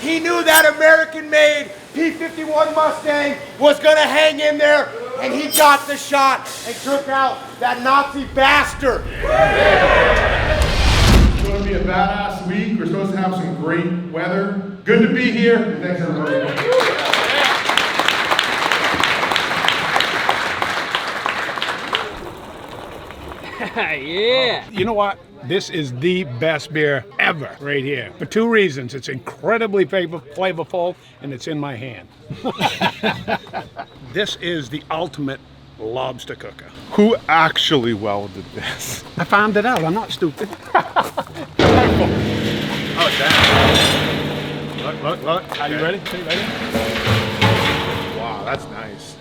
He knew that American-made P-51 Mustang was gonna hang in there, and he got the shot and took out that Nazi bastard. It's going to be a badass week. We're supposed to have some great weather. Good to be here. Thanks, everybody. Yeah. You know what? This is the best beer ever right here. For two reasons. It's incredibly flavorful and it's in my hand. This is the ultimate lobster cooker. Who actually welded this? I found it out. I'm not stupid. Oh, damn. Look. Are you ready? Are you ready? Wow, that's nice.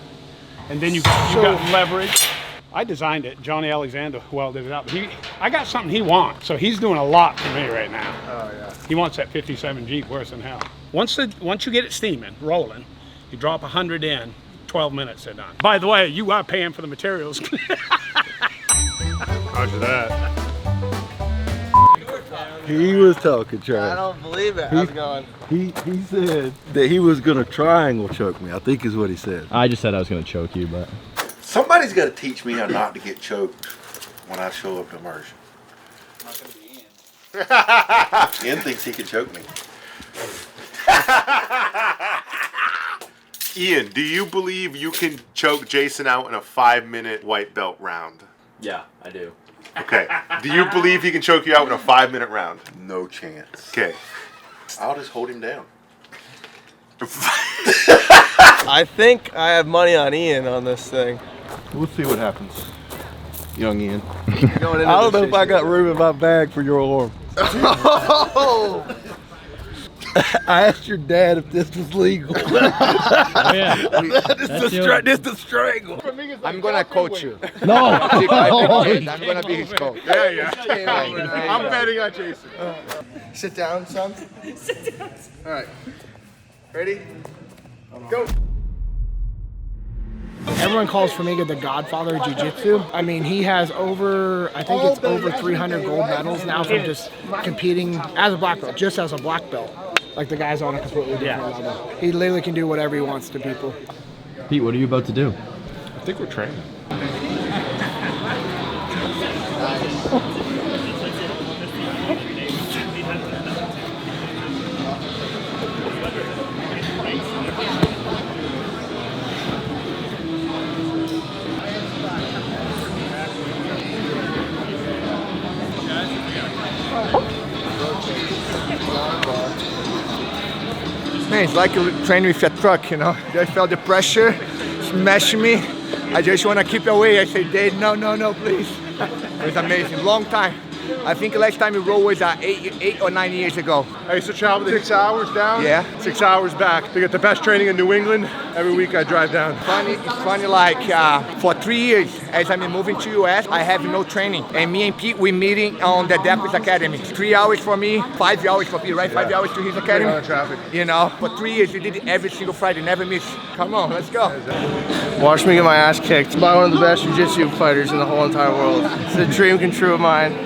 And then you got leverage. I designed it. Johnny Alexander welded it up. I got something he wants, so he's doing a lot for me right now. Oh, yeah. He wants that 57 Jeep worse than hell. Once you get it steaming, rolling, you drop 100 in, 12 minutes they're done. By the way, you are paying for the materials. Roger that. He was talking trash. I don't believe it. How's it going? He said that he was gonna triangle choke me, I think is what he said. I just said I was gonna choke you, but Somebody's got to teach me how not to get choked when I show up to immersion. Not gonna be Ian. Ian thinks he can choke me. Ian, do you believe you can choke Jason out in a 5-minute white belt round? Yeah, I do. Okay. Do you believe he can choke you out in a 5-minute round? No chance. Okay. I'll just hold him down. I think I have money on Ian on this thing. We'll see what happens, young Ian. I I don't know if I got room in my bag for your arm. I asked your dad if this was legal. oh yeah. This the strangle. I'm gonna coach you. No. I'm gonna be his coach. Yeah. I'm betting on Jason. Sit down, son. Sit down. All right. Ready? Go. Everyone calls Formiga the godfather of jiu-jitsu. I mean, he has over 300 gold medals now from just competing as a black belt, just as a black belt. Like the guy's on a completely different level. He literally can do whatever he wants to people. Pete, what are you about to do? I think we're training. Man, it's like training with a truck, you know. I felt the pressure smashing me. I just want to keep away. I say, Dad, no, please. It was amazing, long time. I think last time we rode was 8 or 9 years ago. I used to travel 6 hours down, Yeah. 6 hours back. They get the best training in New England. Every week I drive down. It's funny like for 3 years as I'm moving to US, I have no training. And me and Pete, we're meeting on the Depth Academy. 3 hours for me, 5 hours for Pete, right? 5 hours to his academy. On traffic. You know, for 3 years we did it every single Friday, never miss. Come on, let's go. Watch me get my ass kicked by one of the best jiu-jitsu fighters in the whole entire world. It's a dream come true of mine.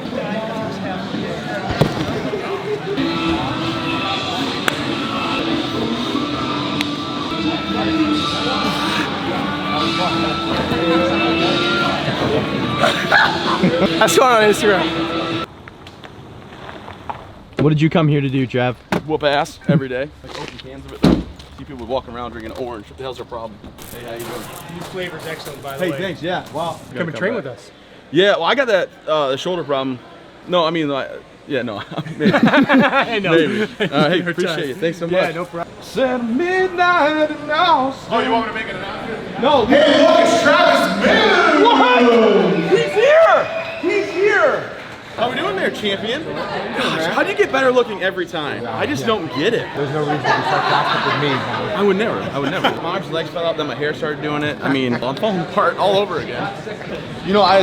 That's going on Instagram. What did you come here to do, Trav? Whoop ass every day. Like open cans of it. See people walking around drinking orange. What the hell's their problem? Hey, how you doing? This flavor's excellent, by the way. Hey, thanks. Yeah. Wow. Come and train with us. Yeah. Well, I got that the shoulder problem. No, I mean, yeah, no. Maybe. I know. Maybe. Hey, appreciate it. Thanks so much. Yeah, no problem. 7 midnight and now. Oh, you want me to make it an announcement? No. Hey, look, it's Travis Miller. What? He's here. He's here. How we doing there, champion? Gosh, how do you get better looking every time? I just don't get it. There's no reason to be sarcastic with me. I would never. My arms and legs fell out, then my hair started doing it. I mean, I'm falling apart all over again. You know, I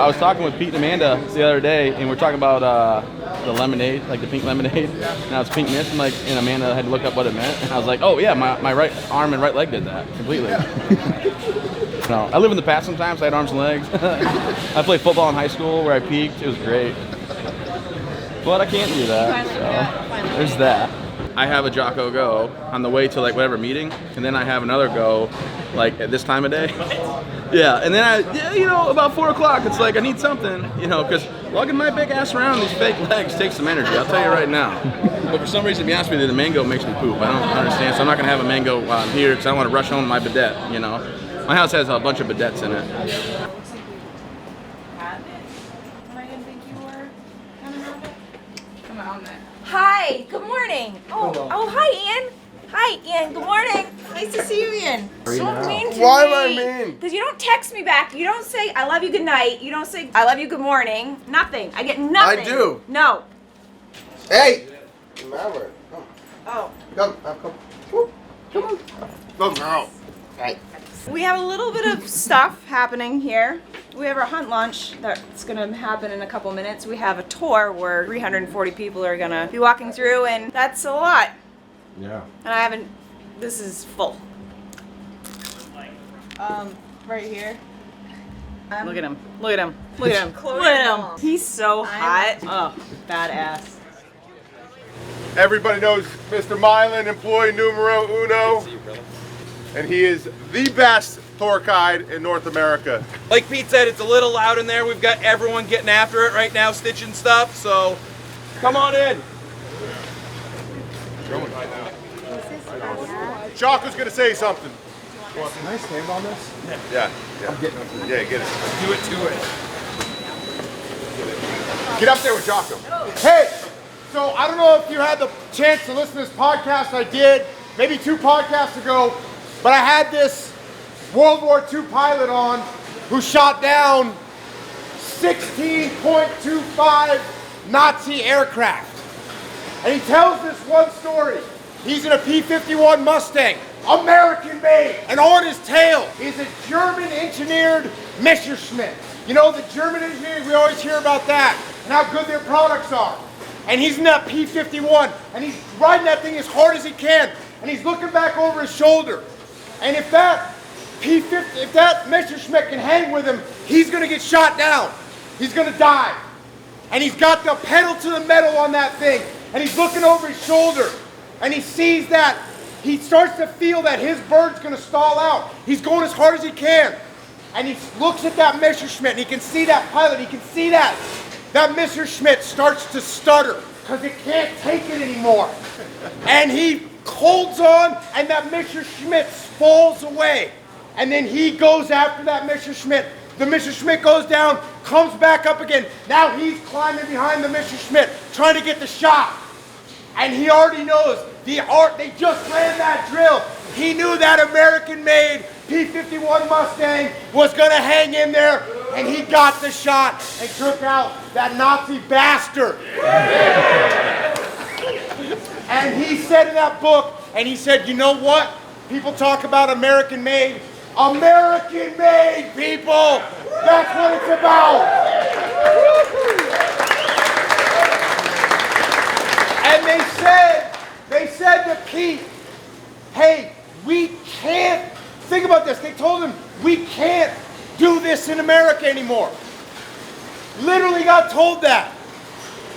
was talking with Pete and Amanda the other day, and we're talking about the lemonade, like the pink lemonade. Now it's pink mist, and Amanda had to look up what it meant. And I was like, oh yeah, my right arm and right leg did that completely. No, I live in the past sometimes. I had arms and legs. I played football in high school where I peaked. It was great. But I can't do that. So there's that. I have a Jocko go on the way to like whatever meeting, and then I have another go like at this time of day. Yeah, and then about 4 o'clock, it's like I need something, because lugging my big ass around these fake legs takes some energy. I'll tell you right now. But for some reason, to be honest with you, the mango makes me poop. I don't understand, so I'm not gonna have a mango while I'm here because I don't want to rush home my bidet. My house has a bunch of bidets in it. Hi, good morning. Oh, hi, Ian. Hi, Ian. Good morning. Nice to see you, Ian. So mean to me. Why am I mean? Because you don't text me back. You don't say, I love you, good night. You don't say, I love you, good morning. Nothing. I get nothing. I do. No. Hey! Remember. Come. Oh. Come. Come on. Come now. Hey. We have a little bit of stuff happening here. We have our hunt lunch that's gonna happen in a couple minutes. We have a tour where 340 people are gonna be walking through, and that's a lot. Yeah. And this is full. Right here. Look at him. Look at him. Look at him. Look at him. He's so hot. Oh, badass. Everybody knows Mr. MAINE, employee numero uno, and he is the best tour guide in North America. Like Pete said, it's a little loud in there. We've got everyone getting after it right now, stitching stuff, so come on in. Jocko's gonna say something. Can I stand on this? Yeah. I'm getting up there. Yeah, get it. Do it. Get up there with Jocko. Hey, so I don't know if you had the chance to listen to this podcast I did maybe 2 podcasts ago, but I had this World War II pilot on who shot down 16.25 Nazi aircraft. And he tells this one story. He's in a P-51 Mustang, American made, and on his tail is a German engineered Messerschmitt. You know, the German engineering, we always hear about that and how good their products are. And he's in that P-51 and he's riding that thing as hard as he can, and he's looking back over his shoulder. And if that Messerschmitt can hang with him, he's gonna get shot down. He's gonna die. And he's got the pedal to the metal on that thing, and he's looking over his shoulder, and he sees that, he starts to feel that his bird's gonna stall out. He's going as hard as he can. And he looks at that Messerschmitt, and he can see that pilot, he can see that Messerschmitt starts to stutter, because it can't take it anymore. And he holds on, and that Messerschmitt falls away. And then he goes after that Messerschmitt. The Messerschmitt goes down, comes back up again. Now he's climbing behind the Messerschmitt, trying to get the shot. And he already knows they just ran that drill. He knew that American-made P-51 Mustang was gonna hang in there, and he got the shot and took out that Nazi bastard. And he said in that book, and he said, you know what? People talk about American-made. American-made, people! That's what it's about! And they said to Pete, hey, we can't, think about this, they told him, we can't do this in America anymore. Literally got told that.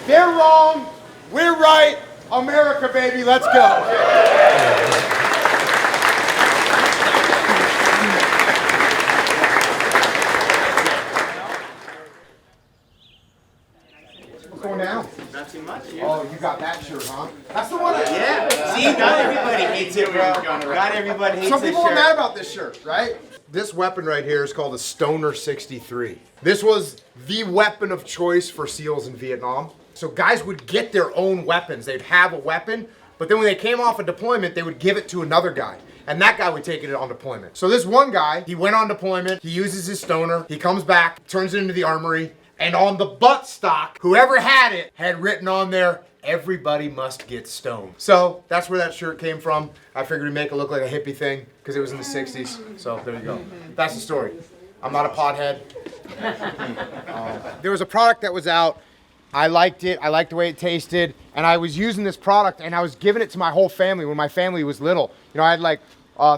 They're wrong, we're right, America, baby, let's go. Going down. Not too much. Oh, you got that shirt, huh? That's the one. Yeah. See, not everybody hates it, bro. Not everybody hates it. Some people are mad about this shirt, right? This weapon right here is called a Stoner 63. This was the weapon of choice for SEALs in Vietnam. So guys would get their own weapons. They'd have a weapon, but then when they came off a deployment, they would give it to another guy. And that guy would take it on deployment. So this one guy, he went on deployment, he uses his Stoner, he comes back, turns it into the armory, and on the buttstock, whoever had it had written on there, everybody must get stoned. So that's where that shirt came from. I figured we'd make it look like a hippie thing because it was in the 60s. So there you go. That's the story. I'm not a pothead. There was a product that was out. I liked it. I liked the way it tasted. And I was using this product and I was giving it to my whole family when my family was little. You know, I had like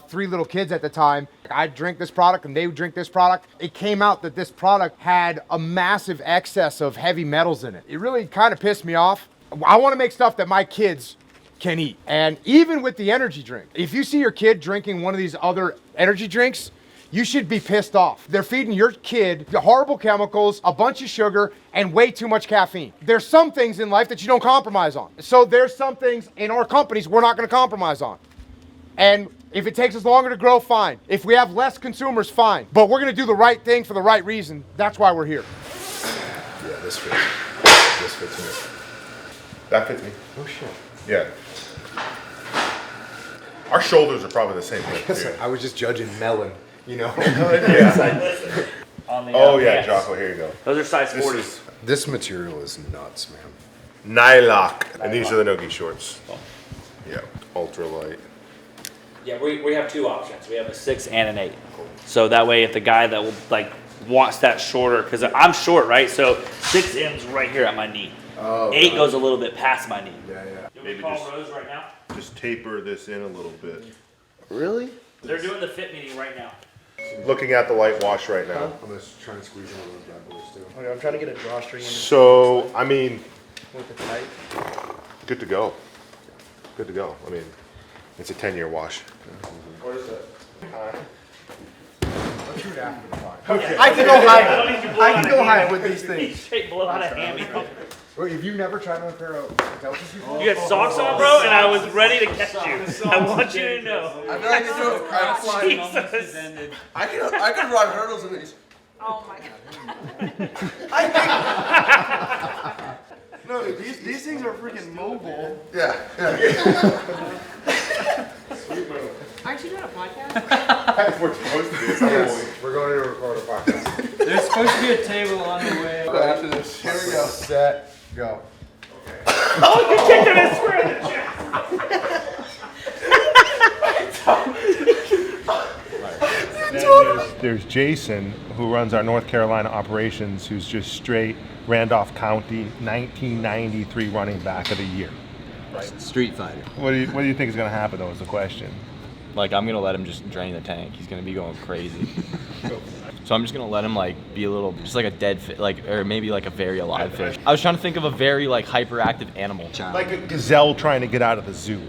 3 little kids at the time. I'd drink this product and they would drink this product. It came out that this product had a massive excess of heavy metals in it. It really kind of pissed me off. I want to make stuff that my kids can eat. And even with the energy drink, if you see your kid drinking one of these other energy drinks, you should be pissed off. They're feeding your kid the horrible chemicals, a bunch of sugar, and way too much caffeine. There's some things in life that you don't compromise on. So there's some things in our companies we're not gonna compromise on. And if it takes us longer to grow, fine. If we have less consumers, fine. But we're gonna do the right thing for the right reason. That's why we're here. Yeah, this fits. This fits me. That fits me. Oh shit. Yeah. Our shoulders are probably the same width. Too. I was just judging melon, you know? Yeah. Oh yeah, Jocko, here you go. Those are size 40s. This material is nuts, man. Nylock. And these are the Nogi shorts. Yeah, ultra light. Yeah, we have two options. We have a 6 and an 8. So that way, if the guy that will like wants that shorter, because I'm short, right? So 6 ends right here at my knee. Oh, 8 goes a little bit past my knee. Yeah, yeah. Do we call Rose right now? Just taper this in a little bit. Really? They're doing the fit meeting right now. Looking at the light wash right now. I'm gonna try and squeeze one of those bad boys too. Okay, I'm trying to get a drawstring in. So, I mean, With the tight. good to go. Good to go. I mean, it's a 10-year wash. What is it? Okay. I can go higher. I can go higher with these things. Straight blow out a hammy. Wait, have you never tried on a pair of Deltas before? You had socks on, bro, and I was ready to catch you. I want you to know. I bet I can do it. I can run hurdles in these. Oh my god. No, dude, these things are freaking mobile. Yeah. Aren't you doing a podcast? We're supposed to be. Yes, we're going to record a podcast. There's supposed to be a table on the way. After this, here we go. Set, go. Oh, you kicked him in square in the chest. There's Jason, who runs our North Carolina operations, who's just straight Randolph County 1993 running back of the year. Right. Street fighter. What do you think is going to happen, though, is the question. Like, I'm gonna let him just drain the tank. He's gonna be going crazy. So I'm just gonna let him like be a little, just like a dead fish, like, or maybe like a very alive fish. I was trying to think of a very like hyperactive animal. Like a gazelle trying to get out of the zoo.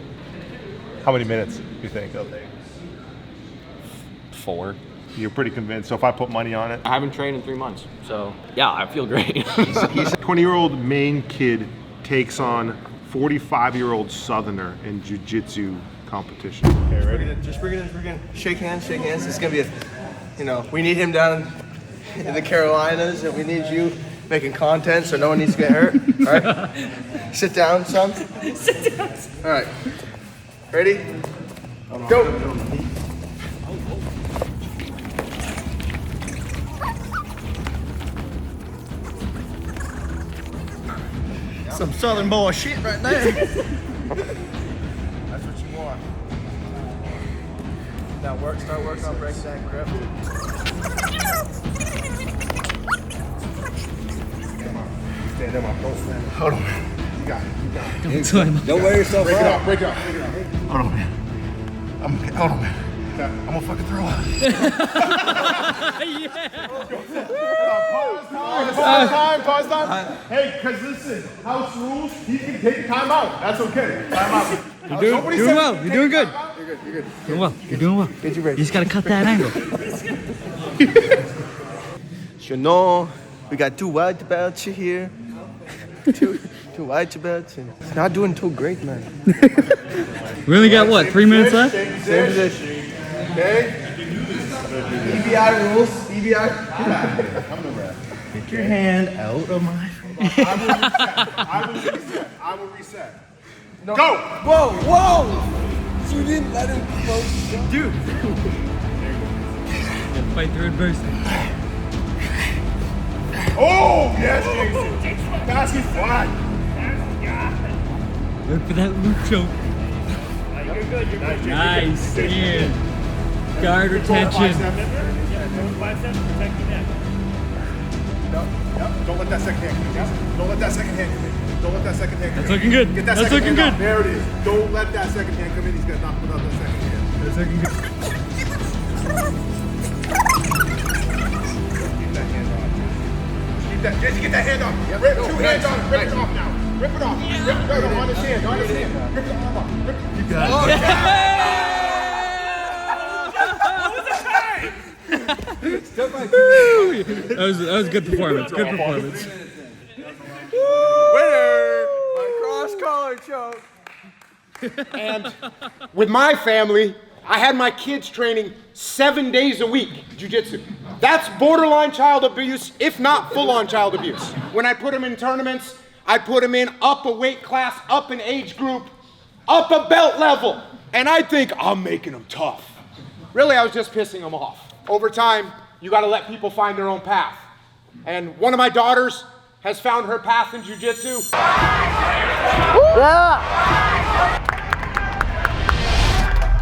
How many minutes do you think they'll take? 4. You're pretty convinced. So if I put money on it? I haven't trained in 3 months, so yeah, I feel great. He's a 20-year-old Maine kid takes on 45-year-old Southerner in jiu-jitsu competition. Okay, ready? Just bring it in, shake hands, shake hands. It's gonna be a, you know, we need him down in the Carolinas, and we need you making content so no one needs to get hurt. All right, sit down, son. Sit down. All right, ready? Go. Some Southern boy shit right there. That's what you want. Now start working on break that grip. Stand in my post, man. Hold on, man. You got it. Don't wear yourself break out. It off, break it off. Hold on, man. Hold on, man. I'm gonna fucking throw up. Pause time. Hey, because listen, house rules, you can take time out. That's okay. Time out. You're doing well. You're doing good. You're good. Doing well. You're doing well. Get you ready. You just gotta cut that angle. You know, we got 2 white belts here. two white belts, and it's not doing too great, man. We only got what, 3 minutes left? Same position. Okay? EBI rules. EBI. Get your hand out of my face. I will reset. No. Go! Whoa! So you didn't let him close. Dude. Fight through adversity. Oh, yes, Jason. Basket flat. Look for that loop choke. You're good. Nice. Yeah. Guard retention. Don't let that second hand come in. Don't let that second hand come in. Don't let that second hand come in. That's looking good. Get that That's second looking hand good. out. There it is. Don't let that second hand come in. He's going to knock without that second hand. That's looking good. Keep that hand on. Keep that. Jason, get that hand on. Rip 2 hands on. Rip it off now. Rip it off. No, on his hand, on his hand. Rip the arm off. You got it. That was a good performance. Good performance. Winner by cross collar choke. And with my family, I had my kids training 7 days a week, jiu-jitsu. That's borderline child abuse, if not full-on child abuse. When I put them in tournaments, I put them in up a weight class, up an age group, up a belt level. And I think I'm making them tough. Really, I was just pissing them off. Over time, you gotta let people find their own path. And one of my daughters has found her path in jiu-jitsu.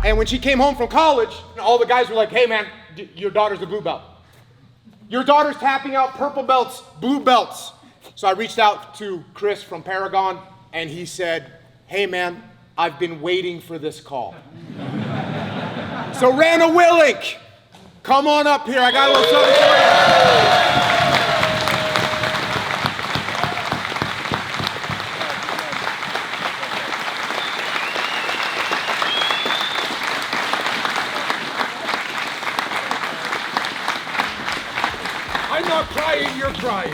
And when she came home from college, all the guys were like, hey man, your daughter's a blue belt. Your daughter's tapping out purple belts, blue belts. So I reached out to Chris from Paragon, and he said, hey man, I've been waiting for this call. So Rana Willink, come on up here, I got a little something for you. I'm not crying, you're crying.